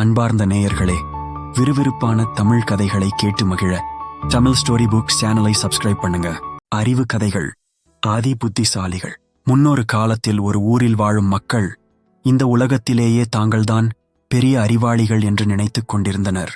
அன்பார்ந்த நேயர்களே, விறுவிறுப்பான தமிழ் கதைகளை கேட்டு மகிழ தமிழ் ஸ்டோரி புக்ஸ் சேனலை சப்ஸ்கிரைப் பண்ணுங்க. அறிவு கதைகள். ஆதி புத்திசாலிகள். முன்னொரு காலத்தில் ஒரு ஊரில் வாழும் மக்கள் இந்த உலகத்திலேயே தாங்கள்தான் பெரிய அறிவாளிகள் என்று நினைத்துக் கொண்டிருந்தனர்.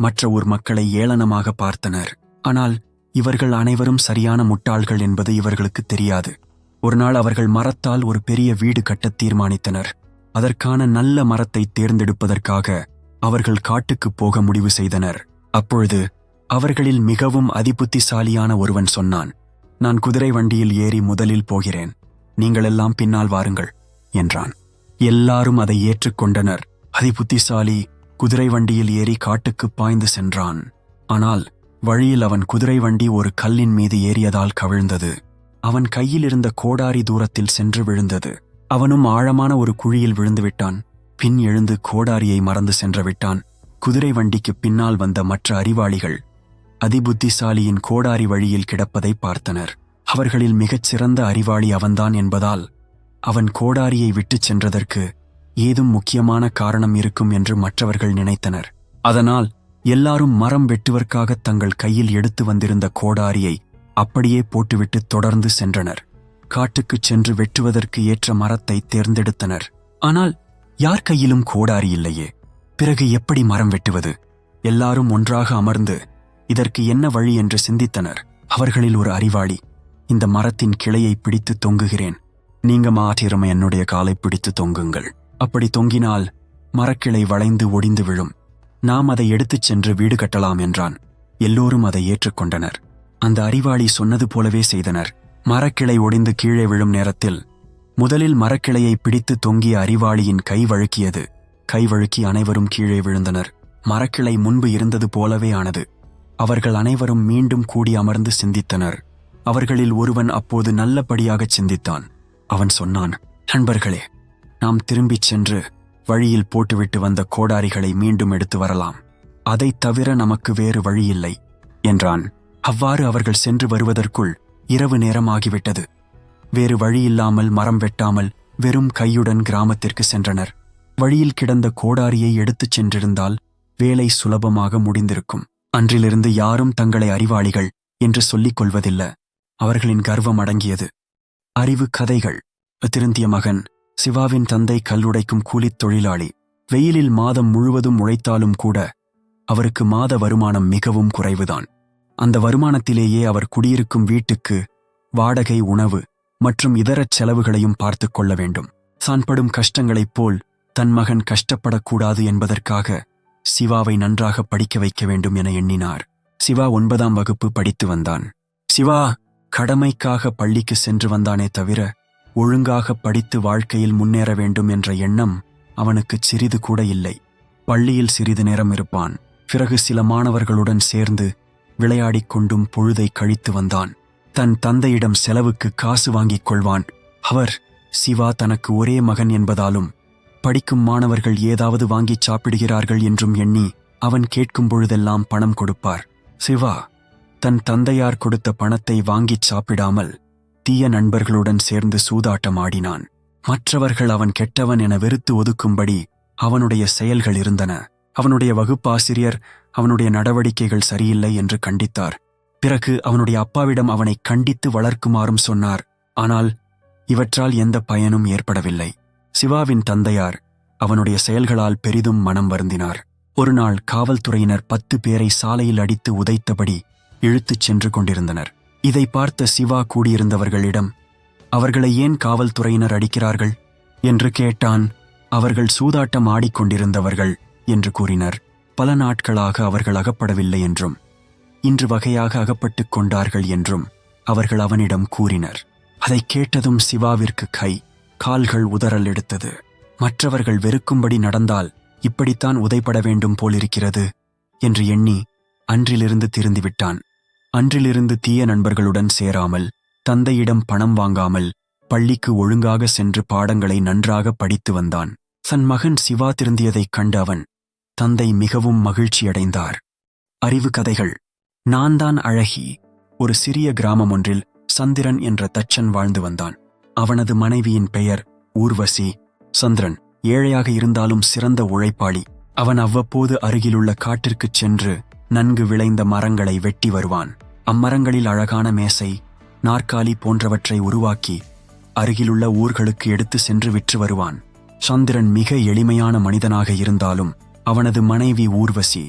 மற்ற ஊர் மக்களை ஏளனமாக பார்த்தனர். ஆனால் இவர்கள் அனைவரும் சரியான முட்டாள்கள் என்பது இவர்களுக்கு தெரியாது. ஒருநாள் அவர்கள் மரத்தால் ஒரு பெரிய வீடு கட்டத் தீர்மானித்தனர். அதற்கான நல்ல மரத்தை தேர்ந்தெடுப்பதற்காக அவர்கள் காட்டுக்குப் போக முடிவு செய்தனர். அப்பொழுது அவர்களில் மிகவும் அதிபுத்திசாலியான ஒருவன் சொன்னான், நான் குதிரை வண்டியில் ஏறி முதலில் போகிறேன், நீங்களெல்லாம் பின்னால் வாருங்கள் என்றான். எல்லாரும் அதை ஏற்றுக்கொண்டனர். அதிபுத்திசாலி குதிரை வண்டியில் ஏறி காட்டுக்குப் பாய்ந்து சென்றான். ஆனால் வழியில் அவன் குதிரை வண்டி ஒரு கல்லின் மீது ஏறியதால் கவிழ்ந்தது. அவன் கையில் இருந்த கோடாரி தூரத்தில் சென்று விழுந்தது. அவனும் ஆழமான ஒரு குழியில் விழுந்துவிட்டான். பின் எழுந்து கோடாரியை மறந்து சென்று விட்டான். குதிரை வண்டிக்கு பின்னால் வந்த மற்ற அறிவாளிகள் அதிபுத்திசாலியின் கோடாரி வழியில் கிடப்பதை பார்த்தனர். அவர்களில் மிகச்சிறந்த அறிவாளி அவன்தான் என்பதால் அவன் கோடாரியை விட்டுச் சென்றதற்கு ஏதும் முக்கியமான காரணம் இருக்கும் என்று மற்றவர்கள் நினைத்தனர். அதனால் எல்லாரும் மரம் வெட்டுவதற்காக தங்கள் கையில் எடுத்து வந்திருந்த கோடாரியை அப்படியே போட்டுவிட்டு தொடர்ந்து சென்றனர். காட்டுக்குச் சென்று வெட்டுவதற்கு ஏற்ற மரத்தை தேர்ந்தெடுத்தனர். ஆனால் யார் கையிலும் கோடாரி இல்லையே. பிறகு எப்படி மரம் வெட்டுவது? எல்லாரும் ஒன்றாக அமர்ந்து இதற்கு என்ன வழி என்று சிந்தித்தனர். அவர்களில் ஒரு அறிவாளி, இந்த மரத்தின் கிளையை பிடித்து தொங்குகிறேன், நீங்க மாற்றிரம என்னுடைய காலை பிடித்து தொங்குங்கள். அப்படி தொங்கினால் மரக்கிளை வளைந்து ஒடிந்து விழும், நாம் அதை எடுத்துச் சென்று வீடு கட்டலாம் என்றான். எல்லோரும் அதை ஏற்றுக்கொண்டனர். அந்த அறிவாளி சொன்னது போலவே செய்தனர். மரக்கிளை ஒடிந்து கீழே விழும் நேரத்தில் முதலில் மரக்கிளையை பிடித்து தொங்கிய அறிவாளியின் கை வழுக்கியது. கை வழுக்கி அனைவரும் கீழே விழுந்தனர். மரக்கிளை முன்பு இருந்தது போலவே ஆனது. அவர்கள் அனைவரும் மீண்டும் கூடி அமர்ந்து சிந்தித்தனர். அவர்களில் ஒருவன் அப்போது நல்லபடியாகச் சிந்தித்தான். அவன் சொன்னான், நண்பர்களே, நாம் திரும்பிச் சென்று வழியில் போட்டுவிட்டு வந்த கோடாரிகளை மீண்டும் எடுத்து வரலாம். அதைத் தவிர நமக்கு வேறு வழியில்லை என்றான். அவ்வாறு அவர்கள் சென்று வருவதற்குள் இரவு நேரமாகிவிட்டது. வேறு வழியில்லாமல் மரம் வெட்டாமல் வெறும் கையுடன் கிராமத்திற்கு சென்றனர். வழியில் கிடந்த கோடாரியை எடுத்துச் சென்றிருந்தால் வேலை சுலபமாக முடிந்திருக்கும். அன்றிலிருந்து யாரும் தங்களை அறிவாளிகள் என்று சொல்லிக் கொள்வதில்லை. அவர்களின் கர்வம் அடங்கியது. அறிவு கதைகள். திருந்திய மகன். சிவாவின் தந்தை கல்லுடைக்கும் கூலித் தொழிலாளி. வெயிலில் மாதம் முழுவதும் உழைத்தாலும் கூட அவருக்கு மாத வருமானம் மிகவும் குறைவுதான். அந்த வருமானத்திலேயே அவர் குடியிருக்கும் வீட்டுக்கு வாடகை, உணவு மற்றும் இதர செலவுகளையும் பார்த்து கொள்ள வேண்டும். தான் படும் கஷ்டங்களைப் போல் தன் மகன் கஷ்டப்படக்கூடாது என்பதற்காக சிவாவை நன்றாக படிக்க வைக்க வேண்டும் என எண்ணினார். சிவா 9ஆம் வகுப்பு படித்து வந்தான். சிவா கடமைக்காக பள்ளிக்கு சென்று வந்தானே தவிர ஒழுங்காக படித்து வாழ்க்கையில் முன்னேற வேண்டும் என்ற எண்ணம் அவனுக்கு சிறிது கூட இல்லை. பள்ளியில் சிறிது நேரம் இருப்பான். பிறகு சில மாணவர்களுடன் சேர்ந்து விளையாடிக் கொண்டும் பொழுதை கழித்து வந்தான். தன் தந்தையிடம் செலவுக்கு காசு வாங்கிக் கொள்வான். அவர் சிவா தனக்கு ஒரே மகன் என்பதாலும் படிக்கும் மாணவர்கள் ஏதாவது வாங்கிச் சாப்பிடுகிறார்கள் என்றும் எண்ணி அவன் கேட்கும் பொழுதெல்லாம் பணம் கொடுப்பார். சிவா தன் தந்தையார் கொடுத்த பணத்தை வாங்கிச் சாப்பிடாமல் தீய நண்பர்களுடன் சேர்ந்து சூதாட்டம் ஆடினான். மற்றவர்கள் அவன் கெட்டவன் என வெறுத்து ஒதுக்கும்படி அவனுடைய செயல்கள் இருந்தன. அவனுடைய வகுப்பாசிரியர் அவனுடைய நடவடிக்கைகள் சரியில்லை என்று கண்டித்தார். பிறகு அவனுடைய அப்பாவிடம் அவனை கண்டித்து வளர்க்குமாறும் சொன்னார். ஆனால் இவற்றால் எந்த பயனும் ஏற்படவில்லை. சிவாவின் தந்தையார் அவனுடைய செயல்களால் பெரிதும் மனம் வருந்தினார். ஒரு நாள் காவல்துறையினர் 10 பேரை சாலையில் அடித்து உதைத்தபடி இழுத்துச் சென்று கொண்டிருந்தனர். இதை பார்த்த சிவா கூடியிருந்தவர்களிடம், அவர்களை ஏன் காவல்துறையினர் அடிக்கிறார்கள் என்று கேட்டான். அவர்கள் சூதாட்டம் ஆடிக்கொண்டிருந்தவர்கள் என்று கூறினர். பல நாட்களாக அவர்கள் அகப்படவில்லை என்றும் இன்று வகையாக அகப்பட்டுக் கொண்டார்கள் என்றும் அவர்கள் அவனிடம் கூறினர். அதை கேட்டதும் சிவாவிற்கு கை கால்கள் உதறல் எடுத்தது. மற்றவர்கள் வெறுக்கும்படி நடந்தால் இப்படித்தான் உதைப்பட வேண்டும் போலிருக்கிறது என்று எண்ணி அன்றிலிருந்து திருந்திவிட்டான். அன்றிலிருந்து தீய நண்பர்களுடன் சேராமல், தந்தையிடம் பணம் வாங்காமல் பள்ளிக்கு ஒழுங்காக சென்று பாடங்களை நன்றாக படித்து வந்தான். தன் மகன் சிவா திருந்தியதைக் கண்டு அவன் தந்தை மிகவும் மகிழ்ச்சியடைந்தார். அறிவு கதைகள். நான் தான் அழகி. ஒரு சிறிய கிராமம் ஒன்றில் சந்திரன் என்ற தச்சன் வாழ்ந்து வந்தான். அவனது மனைவியின் பெயர் ஊர்வசி. சந்திரன் ஏழையாக இருந்தாலும் சிறந்த உழைப்பாளி. அவன் அவ்வப்போது அருகிலுள்ள காட்டிற்குச் சென்று நன்கு விளைந்த மரங்களை வெட்டி வருவான். அம்மரங்களில் அழகான மேசை, நாற்காலி போன்றவற்றை உருவாக்கி அருகிலுள்ள ஊர்களுக்கு எடுத்து சென்று விற்று வருவான். சந்திரன் மிக எளிமையான மனிதனாக இருந்தாலும் அவனது மனைவி ஊர்வசி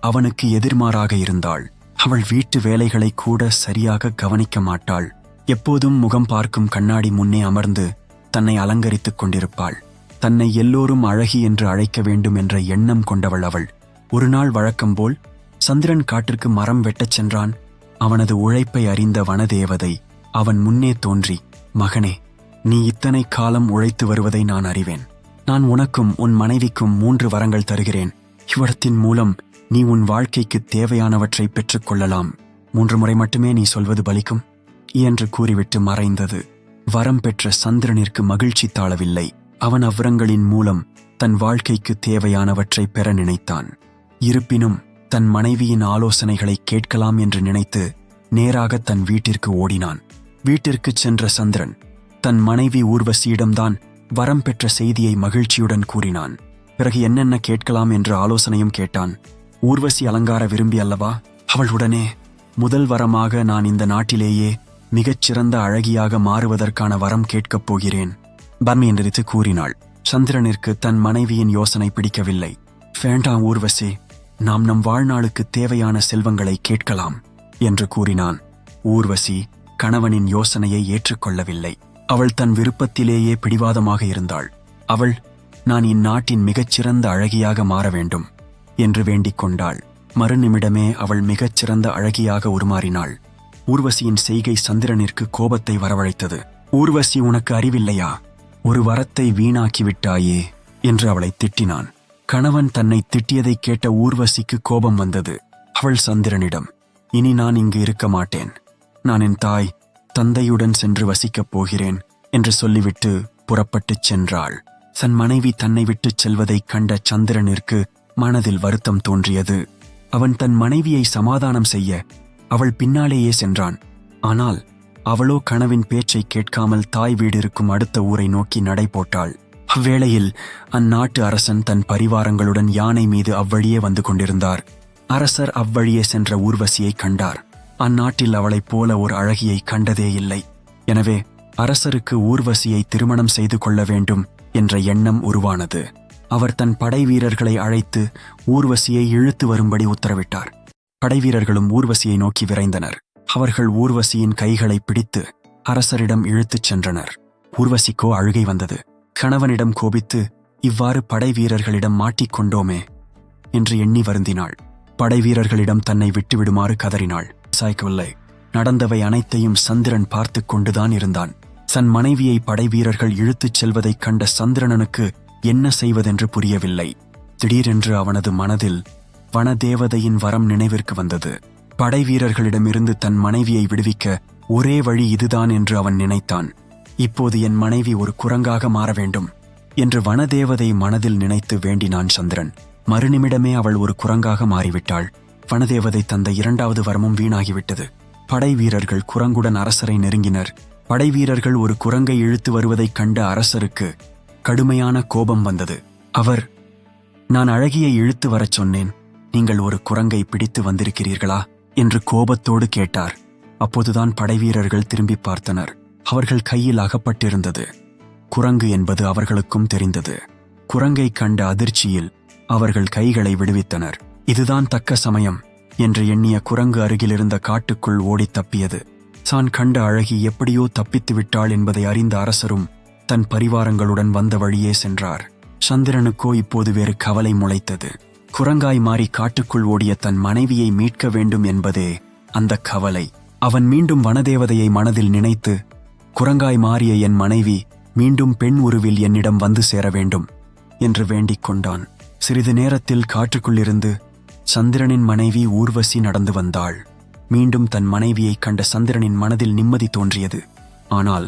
அவனுக்கு எதிர்மாறாக இருந்தாள். அவள் வீட்டு வேலைகளை கூட சரியாக கவனிக்க மாட்டாள். எப்போதும் முகம் பார்க்கும் கண்ணாடி முன்னே அமர்ந்து தன்னை அலங்கரித்துக் கொண்டிருப்பாள். தன்னை எல்லோரும் அழகி என்று அழைக்க வேண்டும் என்ற எண்ணம் கொண்டவள் அவள். ஒரு நாள் வழக்கம்போல் சந்திரன் காட்டிற்கு மரம் வெட்டச் சென்றான். அவனது உழைப்பை அறிந்த வனதேவதை அவன் முன்னே தோன்றி, மகனே, நீ இத்தனை காலம் உழைத்து வருவதை நான் அறிவேன். நான் உனக்கும் உன் மனைவிக்கும் 3 வரங்கள் தருகிறேன். இவ்விடத்தின் மூலம் நீ உன் வாழ்க்கைக்கு தேவையானவற்றை பெற்றுக்கொள்ளலாம். 3 முறை மட்டுமே நீ சொல்வது பலிக்கும் என்று கூறிவிட்டு மறைந்தது. வரம் பெற்ற சந்திரனிற்கு மகிழ்ச்சி தாழவில்லை. அவன் அவ்வரங்களின் மூலம் தன் வாழ்க்கைக்கு தேவையானவற்றை பெற நினைத்தான். இருப்பினும் தன் மனைவியின் ஆலோசனைகளை கேட்கலாம் என்று நினைத்து நேராக தன் வீட்டிற்கு ஓடினான். வீட்டிற்குச் சென்ற சந்திரன் தன் மனைவி ஊர்வசியிடம்தான் வரம் பெற்ற செய்தியை மகிழ்ச்சியுடன் கூறினான். பிறகு என்னென்ன கேட்கலாம் என்று ஆலோசனையும் கேட்டான். ஊர்வசி அலங்கார விரும்பி அல்லவா? அவள் உடனே, முதல் வரமாக நான் இந்த நாட்டிலேயே மிகச்சிறந்த அழகியாக மாறுவதற்கான வரம் கேட்கப் போகிறேன் என்று கூறினாள். சந்திரனிற்கு தன் மனைவியின் யோசனை பிடிக்கவில்லை. வேண்டாம் ஊர்வசி, நாம் நம் வாழ்நாளுக்கு தேவையான செல்வங்களை கேட்கலாம் என்று கூறினான். ஊர்வசி கணவனின் யோசனையை ஏற்றுக்கொள்ளவில்லை. அவள் தன் விருப்பத்திலேயே பிடிவாதமாக இருந்தாள். அவள், நான் இந்நாட்டின் மிகச்சிறந்த அழகியாக மாற வேண்டும் என்று வேண்டிக் கொண்டாள். மறுநிமிடமே அவள் மிகச்சிறந்த அழகியாக உருமாறினாள். ஊர்வசியின் செய்கை சந்திரனிற்கு கோபத்தை வரவழைத்தது. ஊர்வசி, உனக்கு அறிவில்லையா? ஒரு வரத்தை வீணாக்கிவிட்டாயே என்று அவளை திட்டினான். கணவன் தன்னை திட்டியதை கேட்ட ஊர்வசிக்கு கோபம் வந்தது. அவள் சந்திரனிடம், இனி நான் இங்கு இருக்க மாட்டேன். நான் என் தாய் தந்தையுடன் சென்று வசிக்கப் போகிறேன் என்று சொல்லிவிட்டு புறப்பட்டுச் சென்றாள். தன் மனைவி தன்னை விட்டுச் செல்வதைக் கண்ட சந்திரனிற்கு மனதில் வருத்தம் தோன்றியது. அவன் தன் மனைவியை சமாதானம் செய்ய அவள் பின்னாலேயே சென்றான். ஆனால் அவளோ கனவின் பேச்சை கேட்காமல் தாய் வீடு இருக்கும் அடுத்த ஊரை நோக்கி நடை போட்டாள். அவ்வேளையில் அந்நாட்டு அரசன் தன் பரிவாரங்களுடன் யானை மீது அவ்வழியே வந்து கொண்டிருந்தார். அரசர் அவ்வழியே சென்ற ஊர்வசியை கண்டார். அந்நாட்டில் அவளைப் போல ஒரு அழகியை கண்டதே இல்லை. எனவே அரசருக்கு ஊர்வசியை திருமணம் செய்து கொள்ள வேண்டும் என்ற எண்ணம் உருவானது. அவர் தன் படை வீரர்களை அழைத்து ஊர்வசியை இழுத்து வரும்படி உத்தரவிட்டார். படைவீரர்களும் ஊர்வசியை நோக்கி விரைந்தனர். அவர்கள் ஊர்வசியின் கைகளை பிடித்து அரசரிடம் இழுத்துச் சென்றனர். ஊர்வசிக்கோ அழுகை வந்தது. கணவனிடம் கோபித்து, இவ்வாறு படை வீரர்களிடம் மாட்டிக்கொண்டோமே என்று எண்ணி வருந்தினாள். படை வீரர்களிடம் தன்னை விட்டுவிடுமாறு கதறினாள். சாய்க்கவில்லை. நடந்தவை அனைத்தையும் சந்திரன் பார்த்து கொண்டுதான் இருந்தான். தன் மனைவியை படை வீரர்கள் இழுத்துச் செல்வதைக் கண்ட சந்திரனுக்கு என்ன செய்வதென்று புரியவில்லை. திடீரென்று அவனது மனதில் வனதேவதையின் வரம் நினைவிற்கு வந்தது. படை வீரர்களிடமிருந்து தன் மனைவியை விடுவிக்க ஒரே வழி இதுதான் என்று அவன் நினைத்தான். இப்போது என் மனைவி ஒரு குரங்காக மாற வேண்டும் என்று வனதேவதை மனதில் நினைத்து வேண்டினான் சந்திரன். மறுநிமிடமே அவள் ஒரு குரங்காக மாறிவிட்டாள். வனதேவதை தந்த 2வது வரமும் வீணாகிவிட்டது. படை வீரர்கள் குரங்குடன் அரசரை நெருங்கினர். படை வீரர்கள் ஒரு குரங்கை இழுத்து வருவதைக் கண்ட அரசருக்கு கடுமையான கோபம் வந்தது. அவர், நான் அழகியை இழுத்து வரச் சொன்னேன், நீங்கள் ஒரு குரங்கை பிடித்து வந்திருக்கிறீர்களா என்று கோபத்தோடு கேட்டார். அப்போதுதான் படைவீரர்கள் திரும்பி பார்த்தனர். அவர்கள் கையில் அகப்பட்டிருந்தது குரங்கு என்பது அவர்களுக்கும் தெரிந்தது. குரங்கை கண்ட அதிர்ச்சியில் அவர்கள் கைகளை விடுவித்தனர். இதுதான் தக்க சமயம் என்று எண்ணிய குரங்கு அருகிலிருந்த காட்டுக்குள் ஓடித் தப்பியது. தான் கண்ட அழகி எப்படியோ தப்பித்து விட்டாள் என்பதை அறிந்த அரசரும் தன் பரிவாரங்களுடன் வந்த வழியே சென்றார். சந்திரனுக்கோ இப்போது வேறு கவலை முளைத்தது. குரங்காய் மாறி காட்டுக்குள் ஓடிய தன் மனைவியை மீட்க வேண்டும் என்பதே அந்த கவலை. அவன் மீண்டும் வனதேவதையை மனதில் நினைத்து, குரங்காய் மாறிய என் மனைவி மீண்டும் பெண் உருவில் என்னிடம் வந்து சேர வேண்டும் என்று வேண்டிக் கொண்டான். சிறிது நேரத்தில் காட்டுக்குள்ளிருந்து சந்திரனின் மனைவி ஊர்வசி நடந்து வந்தாள். மீண்டும் தன் மனைவியை கண்ட சந்திரனின் மனதில் நிம்மதி தோன்றியது. ஆனால்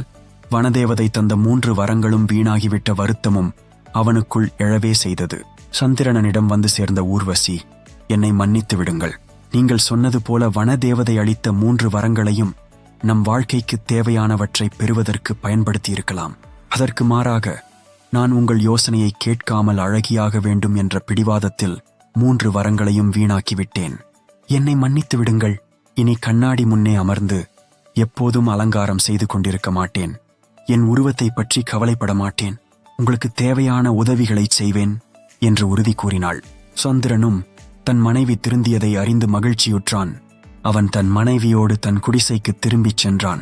வனதேவதை தந்த 3 வரங்களும் வீணாகிவிட்ட வருத்தமும் அவனுக்குள் எழவே செய்தது. சந்திரனிடம் வந்து சேர்ந்த ஊர்வசி, என்னை மன்னித்து விடுங்கள். நீங்கள் சொன்னது போல வனதேவதை அளித்த 3 வரங்களையும் நம் வாழ்க்கைக்கு தேவையானவற்றை பெறுவதற்கு பயன்படுத்தியிருக்கலாம். அதற்கு மாறாக நான் உங்கள் யோசனையை கேட்காமல் அழகியாக வேண்டும் என்ற பிடிவாதத்தில் 3 வரங்களையும் வீணாக்கிவிட்டேன். என்னை மன்னித்து விடுங்கள். இனி கண்ணாடி முன்னே அமர்ந்து எப்போதும் அலங்காரம் செய்து கொண்டிருக்க மாட்டேன். என் உருவத்தை பற்றி கவலைப்பட மாட்டேன். உங்களுக்கு தேவையான உதவிகளைச் செய்வேன் என்று உறுதி கூறினாள். சந்திரனும் தன் மனைவி திருந்தியதை அறிந்து மகிழ்ச்சியுற்றான். அவன் தன் மனைவியோடு தன் குடிசைக்கு திரும்பிச் சென்றான்.